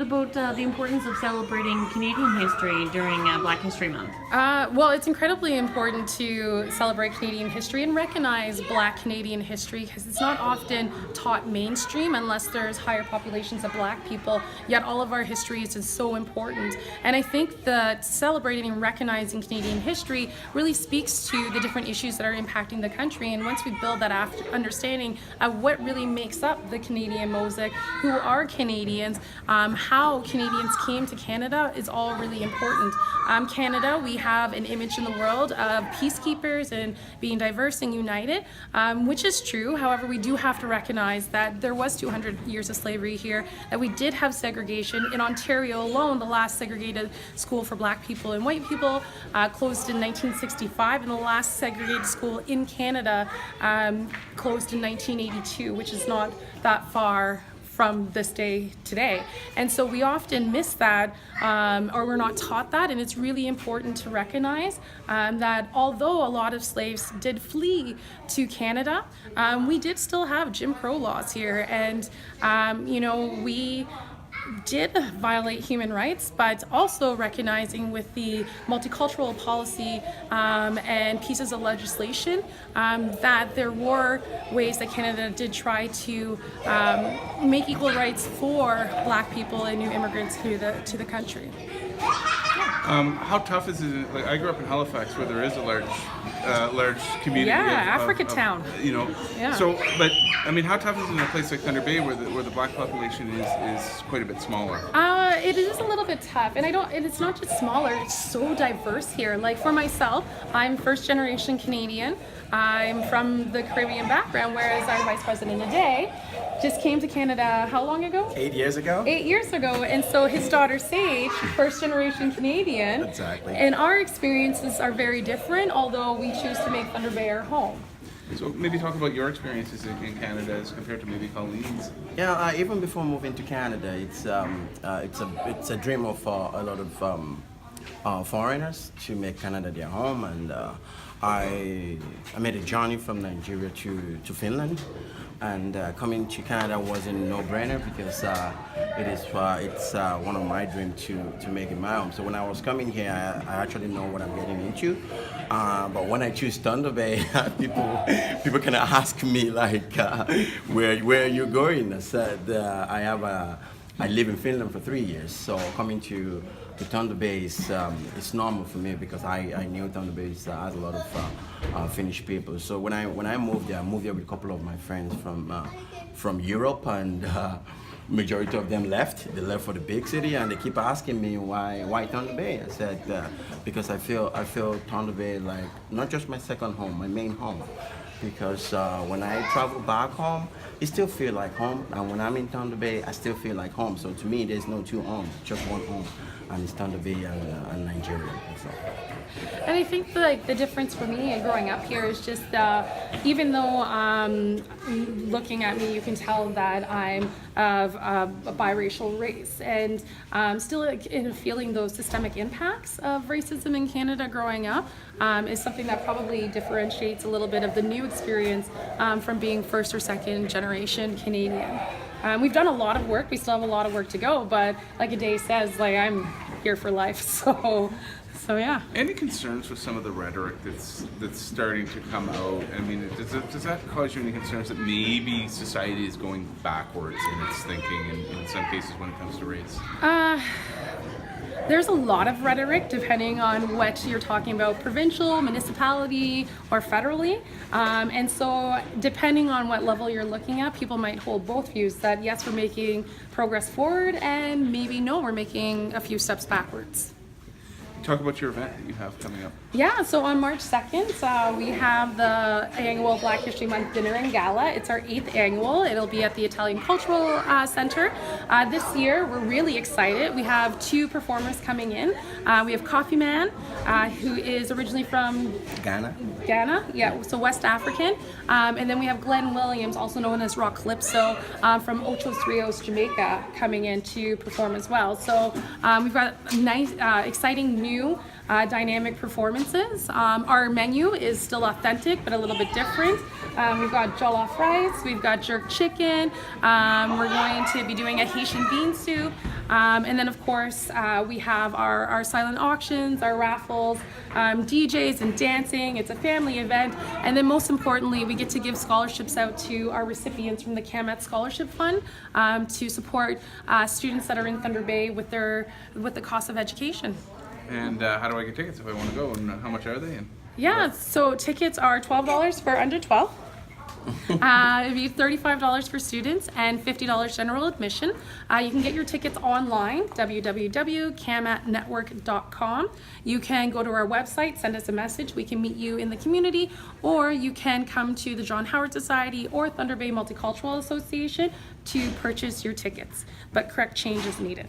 about the importance of celebrating Canadian history during Black History Month? Well, it's incredibly important to celebrate Canadian history and recognize Black Canadian history because it's not often taught mainstream unless there's higher populations of Black people, yet all of our history is so important. And I think that celebrating and recognizing Canadian history really speaks to the different issues that are impacting the country. And once we build that understanding of what really makes up the Canadian mosaic, who are Canadians, how Canadians came to Canada is all really important. Canada, we have an image in the world of peacekeepers and being diverse and united, which is true. However, we do have to recognize that there was 200 years of slavery here, that we did have segregation. In Ontario alone, the last segregated school for Black people and white people closed in 1965, and the last segregated school in Canada closed in 1982, which is not that far from this day today. And so we often miss that, or we're not taught that, and it's really important to recognize that although a lot of slaves did flee to Canada, we did still have Jim Crow laws here, and we did violate human rights, but also recognizing with the multicultural policy and pieces of legislation that there were ways that Canada did try to make equal rights for Black people and new immigrants to the country. How tough is it? Like, I grew up in Halifax, where there is a large community. Yeah, Africa town. Yeah. So, but I mean, how tough is it in a place like Thunder Bay, where the Black population is quite a bit smaller? It is a little bit tough, and it's not just smaller; it's so diverse here. Like for myself, I'm first generation Canadian. I'm from the Caribbean background, whereas our vice president today just came to Canada how long ago? 8 years ago. 8 years ago, and so his daughter Sage, first generation Canadian. Exactly. And our experiences are very different, although we choose to make Thunder Bay our home. So maybe talk about your experiences in Canada as compared to maybe Colleen's. Yeah, even before moving to Canada, it's a dream of a lot of foreigners to make Canada their home, and I made a journey from Nigeria to Finland, and coming to Canada wasn't a no-brainer because it's one of my dreams to make it my home. So when I was coming here, I actually know what I'm getting into. But when I choose Thunder Bay, people kind of ask me like, where are you going? I said I live in Finland for 3 years, so coming to Thunder Bay is normal for me because I knew Thunder Bay has a lot of Finnish people. So when I moved there with a couple of my friends from Europe, and majority of them left. They left for the big city, and they keep asking me why Thunder Bay. I said because I feel Thunder Bay like not just my second home, my main home. Because when I travel back home, it still feels like home, and when I'm in Thunder Bay, I still feel like home. So to me, there's no two homes, just one home, and it's Thunder Bay and Nigeria. So. And I think the difference for me growing up here is just even though looking at me, you can tell that I'm of a biracial race, and still feeling those systemic impacts of racism in Canada growing up is something that probably differentiates a little bit of the new experience from being first or second generation Canadian. We've done a lot of work. We still have a lot of work to go, but like Ade says, like I'm here for life. So yeah. Any concerns with some of the rhetoric that's starting to come out? I mean, does that cause you any concerns that maybe society is going backwards in its thinking in some cases when it comes to race? There's a lot of rhetoric depending on what you're talking about, provincial, municipality, or federally. And so depending on what level you're looking at, people might hold both views that yes, we're making progress forward, and maybe no, we're making a few steps backwards. Talk about your event that you have coming up. Yeah, so on March 2nd, we have the annual Black History Month Dinner and Gala. It's our 8th annual. It'll be at the Italian Cultural Center. This year, we're really excited. We have 2 performers coming in. We have Coffee Man, who is originally from Ghana, yeah, so West African. And then we have Glenn Williams, also known as Rock Calypso, from Ochos Rios, Jamaica, coming in to perform as well. So we've got nice, exciting new dynamic performances. Our menu is still authentic but a little bit different. We've got jollof rice, we've got jerk chicken, we're going to be doing a Haitian bean soup, And then of course we have our silent auctions, our raffles, DJs and dancing. It's a family event. And then most importantly, we get to give scholarships out to our recipients from the CAMAT Scholarship Fund to support students that are in Thunder Bay with the cost of education. And how do I get tickets if I want to go, and how much are they? And Yeah, so tickets are $12 for under 12. It'd be $35 for students and $50 general admission. You can get your tickets online, www.camatnetwork.com. You can go to our website, send us a message. We can meet you in the community, or you can come to the John Howard Society or Thunder Bay Multicultural Association to purchase your tickets. But correct change is needed.